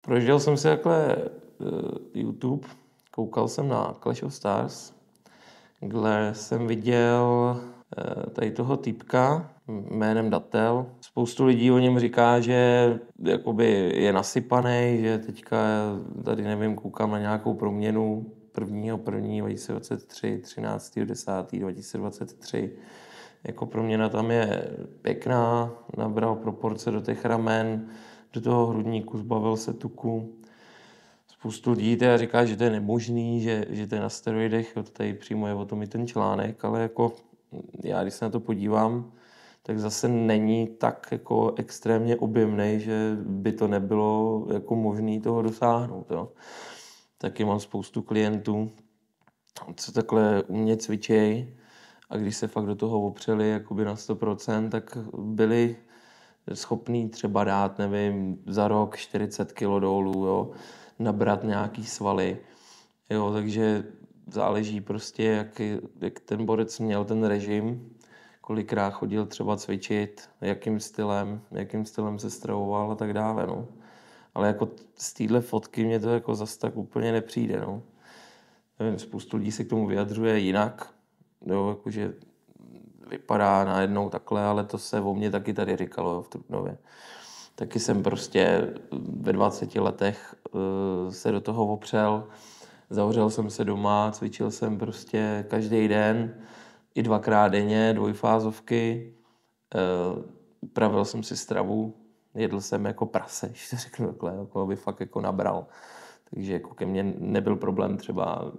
Prožil jsem si takhle YouTube, koukal jsem na Clash of Stars, kde jsem viděl tady toho týpka jménem Datel. Spoustu lidí o něm říká, že jakoby je nasypaný, že teďka tady nevím, koukám na nějakou proměnu 1.1.2023, 13.10.2023. Jako proměna tam je pěkná, nabral proporce do těch ramen, do toho hrudníku, zbavil se tuku. Spoustu lidí teda říká, že to je nemožný, že to je na steroidech, tady přímo je o tom i ten článek, ale jako já, když se na to podívám, tak zase není tak jako extrémně objemný, že by to nebylo jako možné toho dosáhnout. Jo. Taky mám spoustu klientů, co takhle u mě cvičí a když se fakt do toho opřeli jakoby na 100%, tak byli schopný třeba dát, nevím, za rok 40 kg dolů, jo, nabrat nějaký svaly. Jo, takže záleží prostě, jak ten borec měl ten režim, kolikrát chodil třeba cvičit, jakým stylem se stravoval a tak dále, no. Ale jako z téhle fotky mě to jako zas tak úplně nepřijde, no. Nevím, spoustu lidí se k tomu vyjadřuje jinak, jo, jakože vypadá najednou takhle, ale to se o mě taky tady říkalo, jo, v Trutnově. Taky jsem prostě ve 20 letech se do toho opřel, zavřel jsem se doma, cvičil jsem prostě každý den, i 2krát denně, dvojfázovky, upravil jsem si stravu, jedl jsem jako prase, když to řeknu takhle, jako aby fakt jako nabral. Takže jako ke mně nebyl problém třeba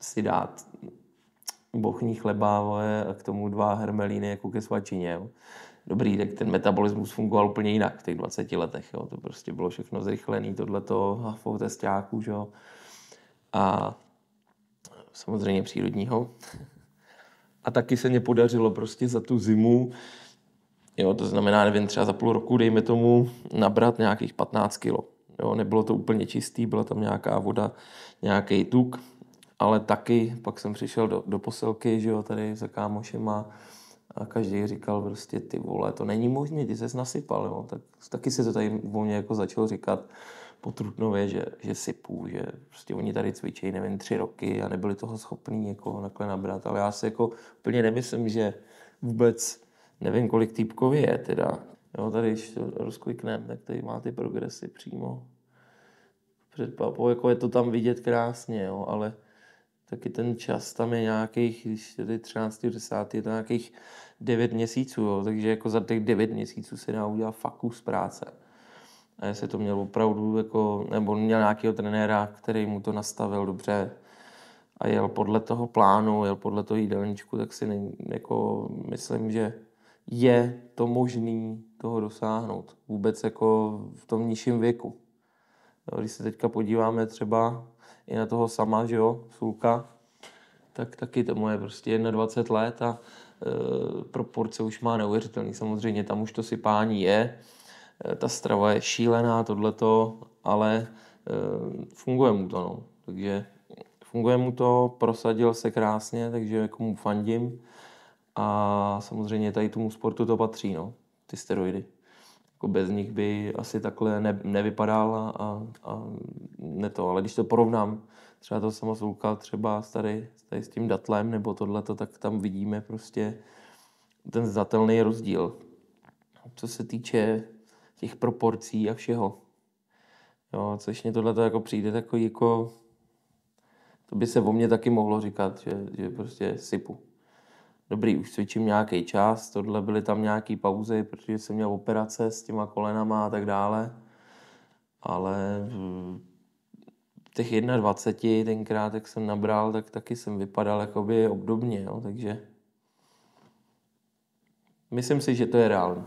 si dát bochní chleba a k tomu 2 hermelíny jako ke svačině. Jo. Dobrý, tak ten metabolismus fungoval úplně jinak v těch 20 letech. Jo. To prostě bylo všechno zrychlené, tohleto hafou tesťáků, že jo. A samozřejmě přírodního. A taky se mě podařilo prostě za tu zimu, jo, to znamená, nevím, třeba za půl roku, dejme tomu, nabrat nějakých 15 kilo. Jo, nebylo to úplně čistý, byla tam nějaká voda, nějaký tuk, ale taky pak jsem přišel do posilky, že jo, tady za kámošema a každý říkal prostě, ty vole, to není možné, ty ses nasypal, jo. Tak taky se to tady o mě jako začalo říkat po Trutnově, že sypů, že prostě oni tady cvičí, nevím, 3 roky a nebyli toho schopní jako takhle nabrat, ale já si jako úplně nemyslím, že vůbec nevím, kolik týpkovi je teda. Jo, tady, když to rozklikneme, tak tady má ty progresy přímo před papou, jako je to tam vidět krásně, jo, ale taky ten čas tam je nějakých, když tady 13.10. je to nějakých 9 měsíců, jo, takže jako za těch 9 měsíců se dá udělat fakt kus práce. A jestli to měl opravdu, jako, nebo měl nějakého trenéra, který mu to nastavil dobře a jel podle toho plánu, jel podle toho jídelníčku, tak si jako myslím, že je to možný toho dosáhnout. Vůbec jako v tom nižším věku. Jo, když se teďka podíváme třeba i na toho sama, že jo, Sulka, tak taky tomu je prostě 21 let a proporce už má neuvěřitelný. Samozřejmě tam už to sypání je, ta strava je šílená, tohleto, ale funguje mu to, no. Takže funguje mu to, prosadil se krásně, takže jako mu fandím. A samozřejmě tady tomu sportu to patří, no, ty steroidy. Jako bez nich by asi takhle nevypadal a ne to. Ale když to porovnám, třeba to sama Sulka, třeba tady s tím Datlem nebo tohleto, tak tam vidíme prostě ten znatelný rozdíl. Co se týče těch proporcí a všeho. Jo, což mě tohleto jako přijde takový jako... To by se o mně taky mohlo říkat, že prostě sypu. Dobrý, už cvičím nějaký čas, tohle byly tam nějaký pauzy, protože jsem měl operace s těma kolenama a tak dále. Ale těch 21 tenkrát, jak jsem nabral, tak taky jsem vypadal jakoby obdobně, jo, takže myslím si, že to je reálné.